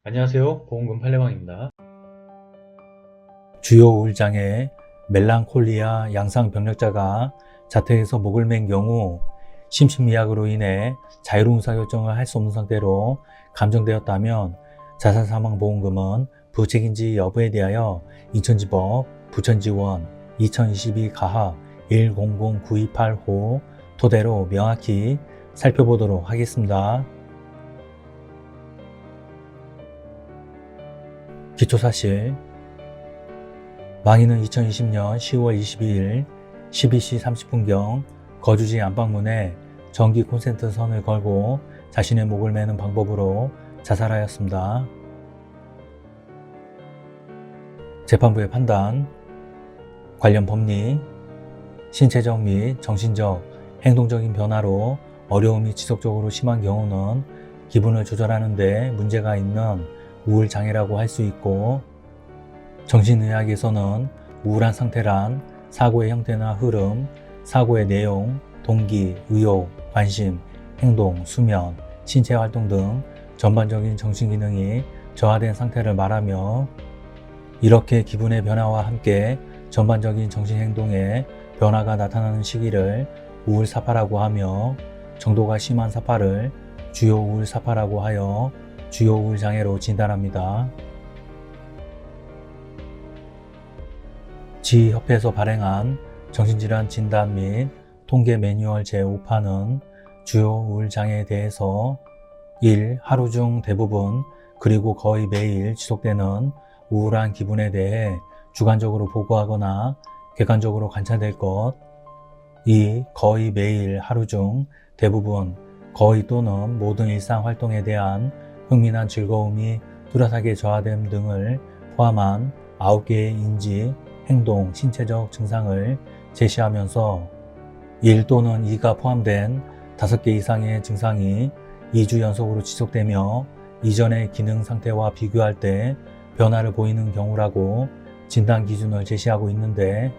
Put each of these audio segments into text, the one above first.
안녕하세요. 보험금 팔례방입니다. 주요 우울장애, 멜랑콜리아 양상병력자가 자택에서 목을 맨 경우 심신미약으로 인해 자유로운 의사결정을 할 수 없는 상태로 감정되었다면 자살사망보험금은 부책인지 여부에 대하여 인천지법 부천지원 2022 가합 100928호 토대로 명확히 살펴보도록 하겠습니다. 기초사실, 망인은 2020년 10월 22일 12시 30분경 거주지 안방문에 전기 콘센트 선을 걸고 자신의 목을 매는 방법으로 자살하였습니다. 재판부의 판단, 관련 법리, 신체적 및 정신적, 행동적인 변화로 어려움이 지속적으로 심한 경우는 기분을 조절하는 데 문제가 있는 우울장애라고 할 수 있고, 정신의학에서는 우울한 상태란 사고의 형태나 흐름, 사고의 내용, 동기, 의욕, 관심, 행동, 수면, 신체 활동 등 전반적인 정신기능이 저하된 상태를 말하며, 이렇게 기분의 변화와 함께 전반적인 정신행동의 변화가 나타나는 시기를 우울사파라고 하며, 정도가 심한 사파를 주요 우울사파라고 하여 주요 우울장애로 진단합니다. 지휘협회에서 발행한 정신질환 진단 및 통계 매뉴얼 제5판은 주요 우울장애에 대해서 1. 하루 중 대부분 그리고 거의 매일 지속되는 우울한 기분에 대해 주관적으로 보고하거나 객관적으로 관찰될 것. 2. 거의 매일 하루 중 대부분 거의 또는 모든 일상 활동에 대한 흥미난 즐거움이 뚜렷하게 저하됨 등을 포함한 9개의 인지, 행동, 신체적 증상을 제시하면서 1 또는 2가 포함된 5개 이상의 증상이 2주 연속으로 지속되며 이전의 기능 상태와 비교할 때 변화를 보이는 경우라고 진단 기준을 제시하고 있는데,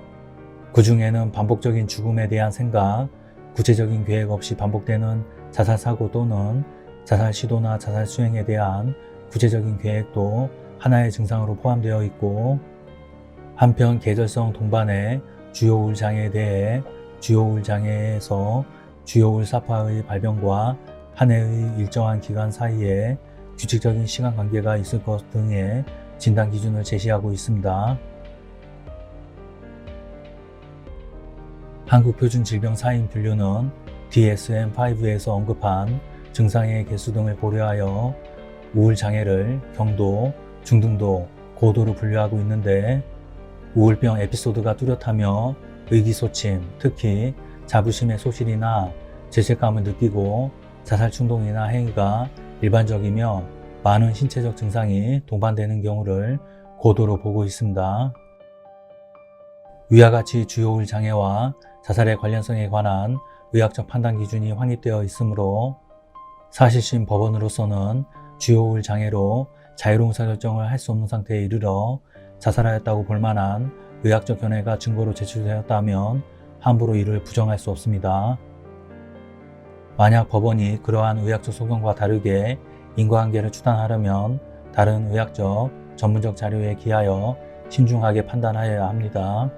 그 중에는 반복적인 죽음에 대한 생각, 구체적인 계획 없이 반복되는 자살 사고 또는 자살 시도나 자살 수행에 대한 구체적인 계획도 하나의 증상으로 포함되어 있고, 한편 계절성 동반의 주요 우울 장애에 대해 주요 우울 장애에서 주요 우울 사파의 발병과 한 해의 일정한 기간 사이에 규칙적인 시간 관계가 있을 것 등의 진단 기준을 제시하고 있습니다. 한국표준질병사인 분류는 DSM-5에서 언급한 증상의 개수 등을 고려하여 우울장애를 경도, 중등도, 고도로 분류하고 있는데, 우울병 에피소드가 뚜렷하며 의기소침, 특히 자부심의 소실이나 죄책감을 느끼고 자살 충동이나 행위가 일반적이며 많은 신체적 증상이 동반되는 경우를 고도로 보고 있습니다. 위와 같이 주요 우울 장애와 자살의 관련성에 관한 의학적 판단 기준이 확립되어 있으므로 사실심 법원으로서는 주요 우울 장애로 자유로운 의사결정을 할 수 없는 상태에 이르러 자살하였다고 볼 만한 의학적 견해가 증거로 제출되었다면 함부로 이를 부정할 수 없습니다. 만약 법원이 그러한 의학적 소견과 다르게 인과관계를 추단하려면 다른 의학적 전문적 자료에 기하여 신중하게 판단하여야 합니다.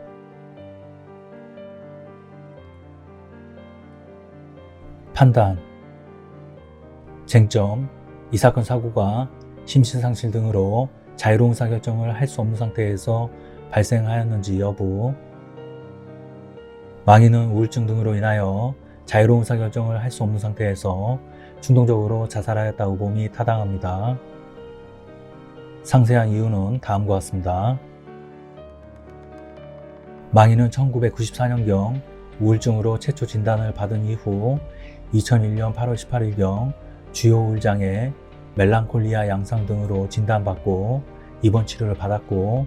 판단, 쟁점, 이 사건 사고가 심신상실 등으로 자유로운 의사결정을 할 수 없는 상태에서 발생하였는지 여부. 망인은 우울증 등으로 인하여 자유로운 의사결정을 할 수 없는 상태에서 충동적으로 자살하였다고 봄이 타당합니다. 상세한 이유는 다음과 같습니다. 망인은 1994년경 우울증으로 최초 진단을 받은 이후 2001년 8월 18일경 주요 우울장애, 멜랑콜리아 양상 등으로 진단받고 입원 치료를 받았고,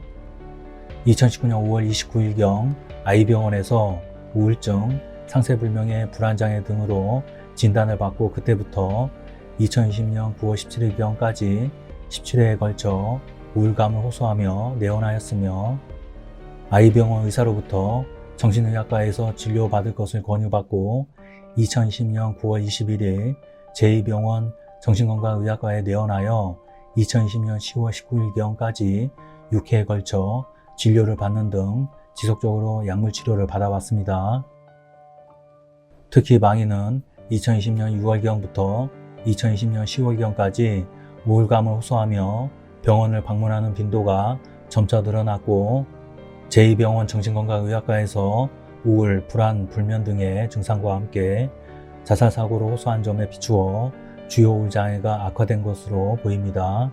2019년 5월 29일경 아이병원에서 우울증, 상세불명의 불안장애 등으로 진단을 받고 그때부터 2020년 9월 17일경까지 17회에 걸쳐 우울감을 호소하며 내원하였으며, 아이병원 의사로부터 정신의학과에서 진료받을 것을 권유받고 2020년 9월 21일 제2병원 정신건강의학과에 내원하여 2020년 10월 19일경까지 6회에 걸쳐 진료를 받는 등 지속적으로 약물 치료를 받아왔습니다. 특히 망인은 2020년 6월경부터 2020년 10월경까지 우울감을 호소하며 병원을 방문하는 빈도가 점차 늘어났고 제2병원 정신건강의학과에서 우울, 불안, 불면 등의 증상과 함께 자살사고로 호소한 점에 비추어 주요 우울 장애가 악화된 것으로 보입니다.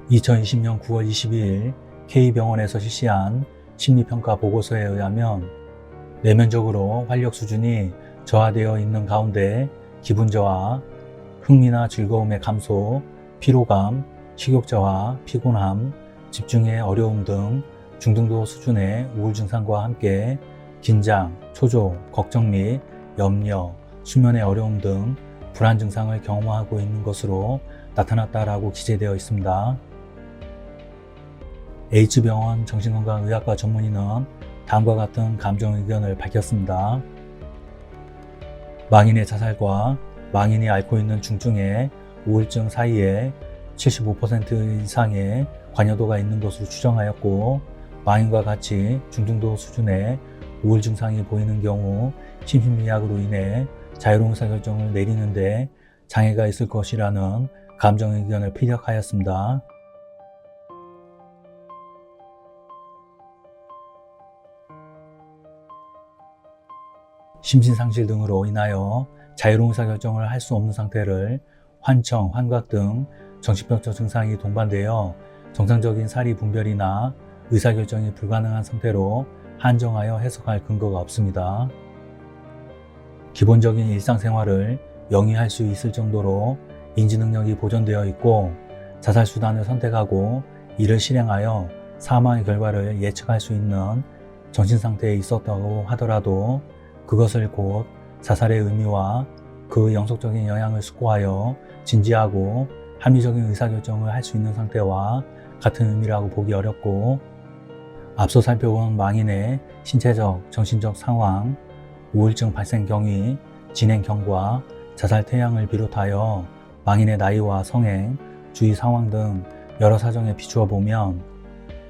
2020년 9월 22일 K병원에서 실시한 심리평가 보고서에 의하면 내면적으로 활력 수준이 저하되어 있는 가운데 기분 저하, 흥미나 즐거움의 감소, 피로감, 식욕 저하, 피곤함, 집중의 어려움 등 중등도 수준의 우울 증상과 함께 긴장, 초조, 걱정 및 염려, 수면의 어려움 등 불안 증상을 경험하고 있는 것으로 나타났다라고 기재되어 있습니다. H병원 정신건강의학과 전문의는 다음과 같은 감정 의견을 밝혔습니다. 망인의 자살과 망인이 앓고 있는 중증의 우울증 사이에 75% 이상의 관여도가 있는 것으로 추정하였고, 망인과 같이 중등도 수준의 우울 증상이 보이는 경우 심신미약으로 인해 자유로운 의사결정을 내리는 데 장애가 있을 것이라는 감정 의견을 피력하였습니다. 심신상실 등으로 인하여 자유로운 의사결정을 할 수 없는 상태를 환청, 환각 등 정신병적 증상이 동반되어 정상적인 사리 분별이나 의사결정이 불가능한 상태로 한정하여 해석할 근거가 없습니다. 기본적인 일상생활을 영위할 수 있을 정도로 인지능력이 보존되어 있고 자살 수단을 선택하고 이를 실행하여 사망의 결과를 예측할 수 있는 정신상태에 있었다고 하더라도 그것을 곧 자살의 의미와 그 영속적인 영향을 숙고하여 진지하고 합리적인 의사결정을 할 수 있는 상태와 같은 의미라고 보기 어렵고, 앞서 살펴본 망인의 신체적, 정신적 상황, 우울증 발생 경위, 진행 경과, 자살 태양을 비롯하여 망인의 나이와 성행, 주위 상황 등 여러 사정에 비추어 보면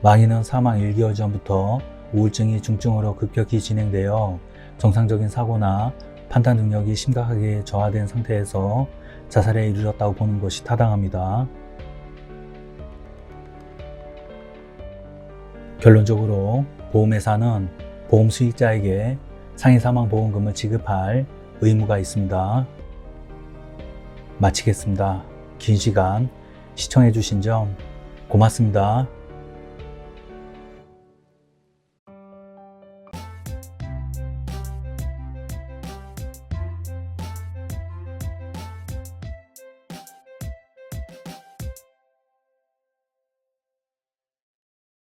망인은 사망 1개월 전부터 우울증이 중증으로 급격히 진행되어 정상적인 사고나 판단 능력이 심각하게 저하된 상태에서 자살에 이르렀다고 보는 것이 타당합니다. 결론적으로 보험회사는 보험 수익자에게 상해 사망 보험금을 지급할 의무가 있습니다. 마치겠습니다. 긴 시간 시청해 주신 점 고맙습니다.